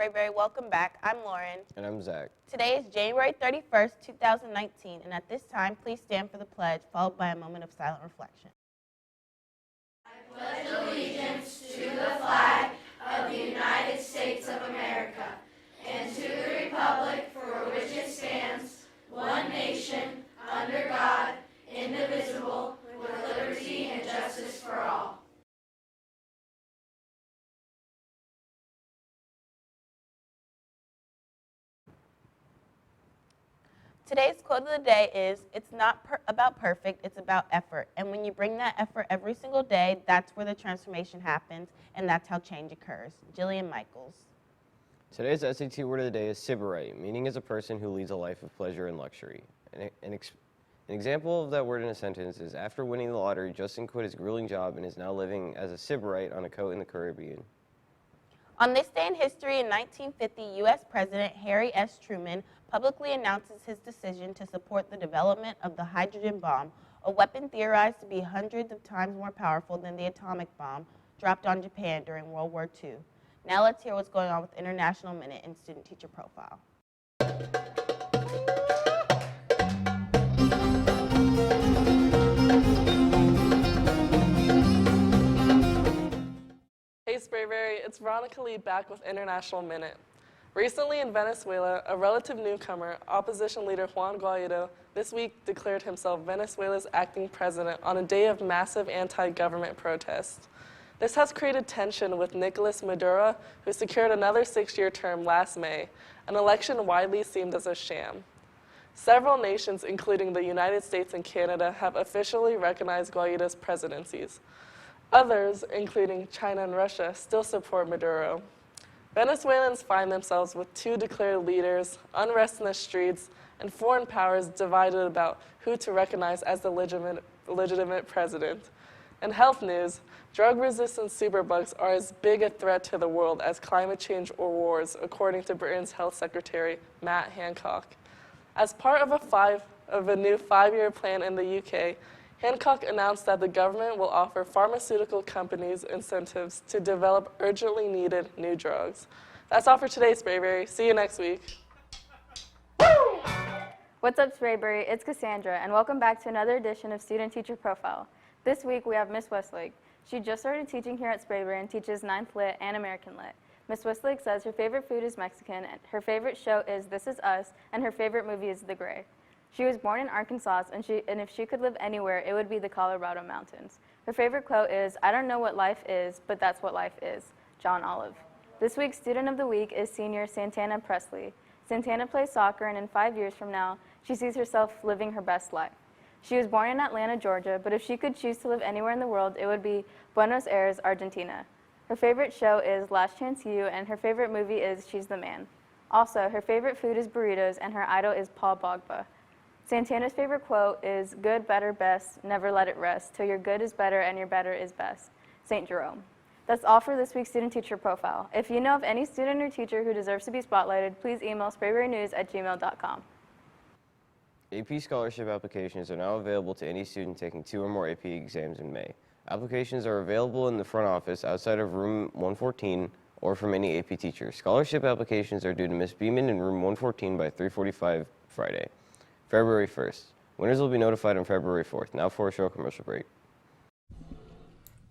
Sprayberry. Welcome back. I'm Lauren. And I'm Zach. Today is January 31st, 2019, and at this time, please stand for the pledge, followed by a moment of silent reflection. I pledge allegiance to the flag of the United States of America and to the republic for which it stands, one nation, under God, indivisible, with liberty and justice for all. Today's quote of the day is, it's not about perfect, it's about effort. And when you bring that effort every single day, that's where the transformation happens, and that's how change occurs. Jillian Michaels. Today's SAT word of the day is sybarite, meaning as a person who leads a life of pleasure and luxury. An example of that word in a sentence is, after winning the lottery, Justin quit his grueling job and is now living as a sybarite on a coat in the Caribbean. On this day in history in 1950, U.S. President Harry S. Truman publicly announces his decision to support the development of the hydrogen bomb, a weapon theorized to be hundreds of times more powerful than the atomic bomb dropped on Japan during World War II. Now let's hear what's going on with International Minute and Student Teacher Profile. Hey Sprayberry, it's Veronica Lee back with International Minute. Recently in Venezuela, a relative newcomer, opposition leader Juan Guaido, this week declared himself Venezuela's acting president on a day of massive anti-government protests. This has created tension with Nicolas Maduro, who secured another 6-year term last May, an election widely seen as a sham. Several nations, including the United States and Canada, have officially recognized Guaido's presidencies. Others, including China and Russia, still support Maduro. Venezuelans find themselves with 2 declared leaders, unrest in the streets, and foreign powers divided about who to recognize as the legitimate president. In health news, drug-resistant superbugs are as big a threat to the world as climate change or wars, according to Britain's Health Secretary, Matt Hancock. As part of a new 5-year plan in the UK, Hancock announced that the government will offer pharmaceutical companies incentives to develop urgently needed new drugs. That's all for today, Sprayberry. See you next week. What's up, Sprayberry? It's Cassandra, and welcome back to another edition of Student Teacher Profile. This week, we have Miss Westlake. She just started teaching here at Sprayberry and teaches 9th Lit and American Lit. Miss Westlake says her favorite food is Mexican, and her favorite show is This Is Us, and her favorite movie is The Gray. She was born in Arkansas, and if she could live anywhere, it would be the Colorado mountains. Her favorite quote is, "I don't know what life is, but that's what life is." John Olive. This week's Student of the Week is senior Santana Presley. Santana plays soccer, and in 5 years from now, she sees herself living her best life. She was born in Atlanta, Georgia, but if she could choose to live anywhere in the world, it would be Buenos Aires, Argentina. Her favorite show is Last Chance U, and her favorite movie is She's the Man. Also, her favorite food is burritos, and her idol is Paul Pogba. Santana's favorite quote is, "Good, better, best, never let it rest, till your good is better and your better is best." St. Jerome. That's all for this week's Student Teacher Profile. If you know of any student or teacher who deserves to be spotlighted, please email sprayberrynews@gmail.com. AP scholarship applications are now available to any student taking 2 or more AP exams in May. Applications are available in the front office outside of room 114 or from any AP teacher. Scholarship applications are due to Ms. Beeman in room 114 by 3:45 Friday. February 1st. Winners will be notified on February 4th. Now for a short commercial break.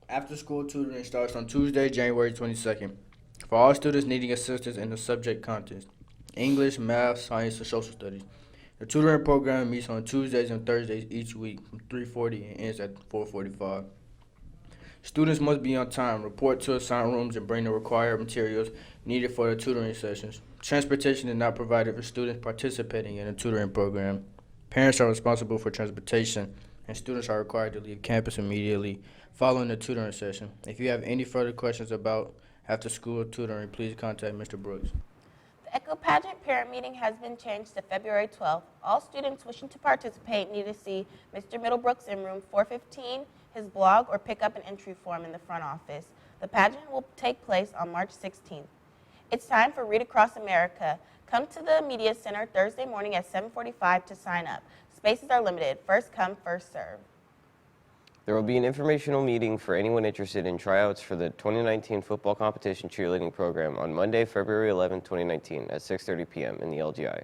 After-school tutoring starts on Tuesday, January 22nd. For all students needing assistance in the subject content, English, math, science, or social studies. The tutoring program meets on Tuesdays and Thursdays each week from 3:40 and ends at 4:45. Students must be on time, report to assigned rooms, and bring the required materials needed for the tutoring sessions. Transportation is not provided for students participating in the tutoring program. Parents are responsible for transportation, and students are required to leave campus immediately following the tutoring session. If you have any further questions about after-school tutoring, please contact Mr. Brooks. The Echo Pageant parent meeting has been changed to February 12th. All students wishing to participate need to see Mr. Middlebrooks in room 415, his blog, or pick up an entry form in the front office. The pageant will take place on March 16th. It's time for Read Across America. Come to the Media Center Thursday morning at 7:45 to sign up. Spaces are limited. First come, first serve. There will be an informational meeting for anyone interested in tryouts for the 2019 football competition cheerleading program on Monday, February 11, 2019 at 6:30 p.m. in the LGI.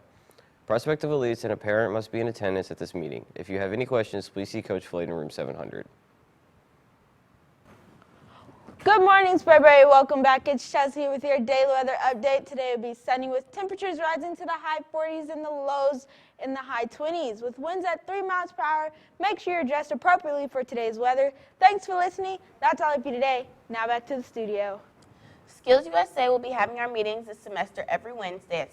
Prospective elites and a parent must be in attendance at this meeting. If you have any questions, please see Coach Floyd in room 700. Good morning, Spraberry. Welcome back. It's Chelsea with your daily weather update. Today will be sunny with temperatures rising to the high 40s and the lows in the high 20s. With winds at 3 miles per hour, make sure you're dressed appropriately for today's weather. Thanks for listening. That's all for today. Now back to the studio. Skills USA will be having our meetings this semester every Wednesday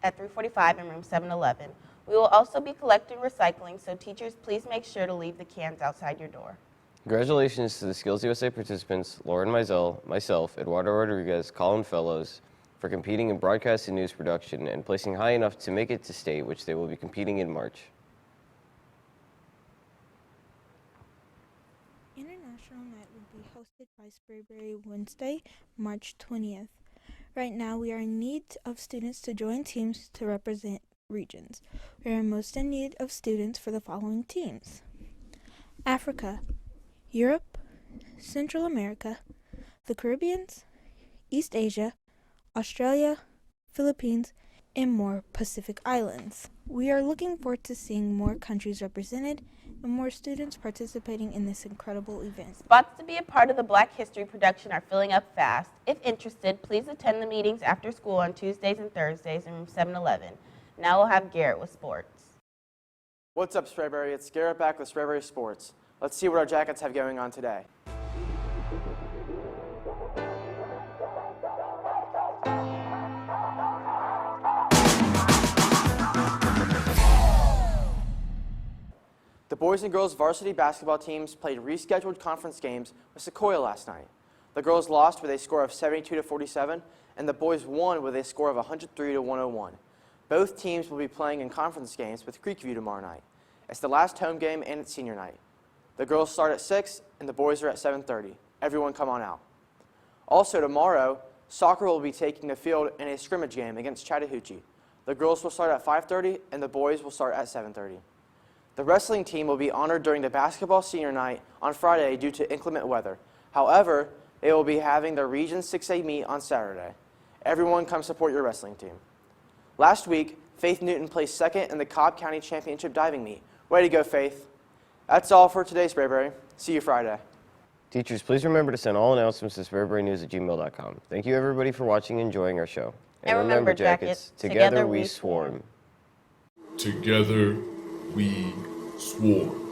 at 3:45 in room 711. We will also be collecting recycling, so teachers, please make sure to leave the cans outside your door. Congratulations to the Skills USA participants, Lauren Mizell, myself, Eduardo Rodriguez, Colin Fellows, for competing in broadcast and news production and placing high enough to make it to state, which they will be competing in March. International Night will be hosted by Spraberry Wednesday, March 20th. Right now, we are in need of students to join teams to represent regions. We are most in need of students for the following teams: Africa, Europe, Central America, the Caribbean, East Asia, Australia, Philippines, and more Pacific Islands. We are looking forward to seeing more countries represented and more students participating in this incredible event. Spots to be a part of the Black History production are filling up fast. If interested, please attend the meetings after school on Tuesdays and Thursdays in room 711. Now we'll have Garrett with sports. What's up, Spraberry? It's Garrett back with Spraberry Sports. Let's see what our Jackets have going on today. The boys and girls varsity basketball teams played rescheduled conference games with Sequoia last night. The girls lost with a score of 72-47, and the boys won with a score of 103-101. Both teams will be playing in conference games with Creekview tomorrow night. It's the last home game and it's senior night. The girls start at 6 and the boys are at 7:30. Everyone come on out. Also tomorrow, soccer will be taking the field in a scrimmage game against Chattahoochee. The girls will start at 5:30 and the boys will start at 7:30. The wrestling team will be honored during the basketball senior night on Friday due to inclement weather. However, they will be having their Region 6A meet on Saturday. Everyone come support your wrestling team. Last week, Faith Newton placed second in the Cobb County Championship diving meet. Way to go, Faith. That's all for today, Spraberry. See you Friday. Teachers, please remember to send all announcements to spraberrynews@gmail.com. Thank you, everybody, for watching and enjoying our show. And remember, Jackets, together we swarm. Together we swarm.